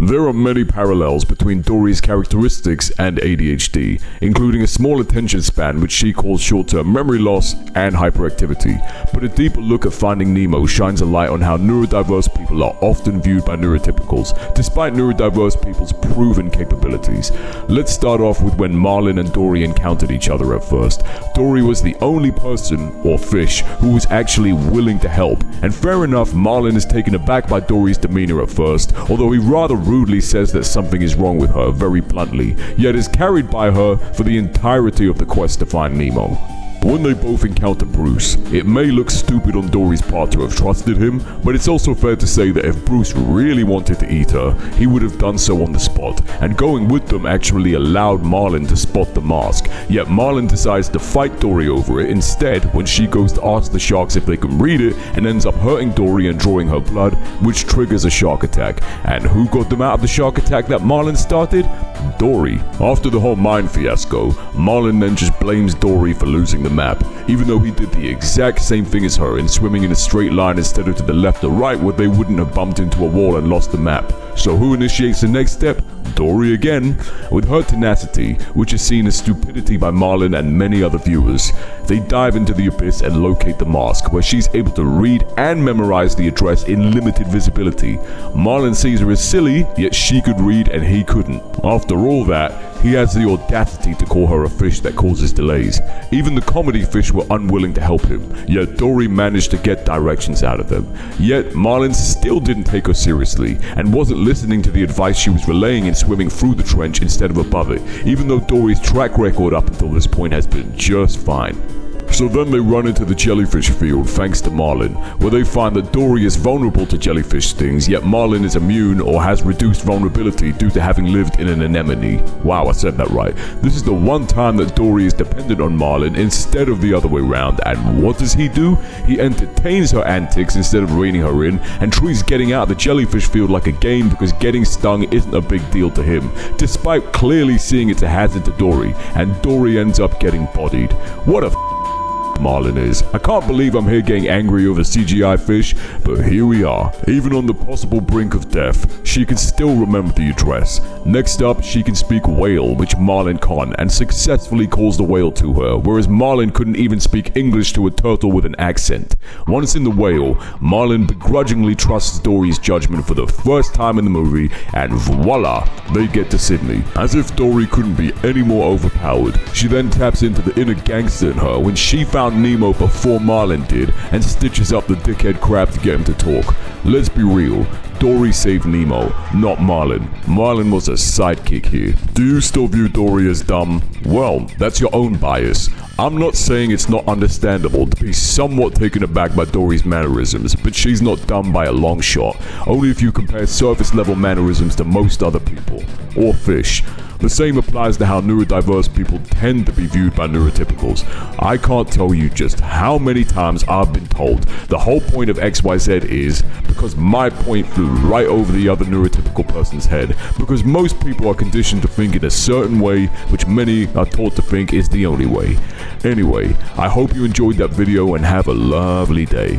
There are many parallels between Dory's characteristics and ADHD, including a small attention span which she calls short-term memory loss and hyperactivity. But a deeper look at Finding Nemo shines a light on how neurodiverse people are often viewed by neurotypicals, despite neurodiverse people's proven capabilities. Let's start off with when Marlin and Dory encountered each other at first. Dory was the only person, or fish, who was actually willing to help, and fair enough, Marlin is taken aback by Dory's demeanor at first, although he rather rudely says that something is wrong with her very bluntly, yet is carried by her for the entirety of the quest to find Nemo. When they both encounter Bruce, it may look stupid on Dory's part to have trusted him, but it's also fair to say that if Bruce really wanted to eat her, he would have done so on the spot, and going with them actually allowed Marlin to spot the mask, yet Marlin decides to fight Dory over it instead when she goes to ask the sharks if they can read it and ends up hurting Dory and drawing her blood, which triggers a shark attack. And who got them out of the shark attack that Marlin started? Dory. After the whole mine fiasco, Marlin then just blames Dory for losing the map, even though he did the exact same thing as her in swimming in a straight line instead of to the left or right where they wouldn't have bumped into a wall and lost the map. So who initiates the next step? Dory again. With her tenacity, which is seen as stupidity by Marlin and many other viewers, they dive into the abyss and locate the mask, where she's able to read and memorize the address in limited visibility. Marlin sees her as silly, yet she could read and he couldn't. After all that, he has the audacity to call her a fish that causes delays. Even the comedy fish were unwilling to help him, yet Dory managed to get directions out of them. Yet Marlin still didn't take her seriously, and wasn't listening to the advice she was relaying in swimming through the trench instead of above it, even though Dory's track record up until this point has been just fine. So then they run into the jellyfish field thanks to Marlin, where they find that Dory is vulnerable to jellyfish stings, yet Marlin is immune or has reduced vulnerability due to having lived in an anemone. Wow, I said that right. This is the one time that Dory is dependent on Marlin instead of the other way around, and what does he do? He entertains her antics instead of reining her in, and treats getting out of the jellyfish field like a game because getting stung isn't a big deal to him, despite clearly seeing it's a hazard to Dory, and Dory ends up getting bodied. What a Marlin is. I can't believe I'm here getting angry over CGI fish, but here we are. Even on the possible brink of death, she can still remember the address. Next up, she can speak whale, which Marlin can't, and successfully calls the whale to her, whereas Marlin couldn't even speak English to a turtle with an accent. Once in the whale, Marlin begrudgingly trusts Dory's judgment for the first time in the movie, and voila, they get to Sydney. As if Dory couldn't be any more overpowered, she then taps into the inner gangster in her when she found Nemo before Marlin did and stitches up the dickhead crab to get him to talk. Let's be real, Dory saved Nemo, not Marlin. Marlin was a sidekick here. Do you still view Dory as dumb? Well, that's your own bias. I'm not saying it's not understandable to be somewhat taken aback by Dory's mannerisms, but she's not dumb by a long shot, only if you compare surface level mannerisms to most other people, or fish. The same applies to how neurodiverse people tend to be viewed by neurotypicals. I can't tell you just how many times I've been told the whole point of XYZ is because my point flew right over the other neurotypical person's head, because most people are conditioned to think in a certain way, which many are taught to think is the only way. Anyway, I hope you enjoyed that video and have a lovely day.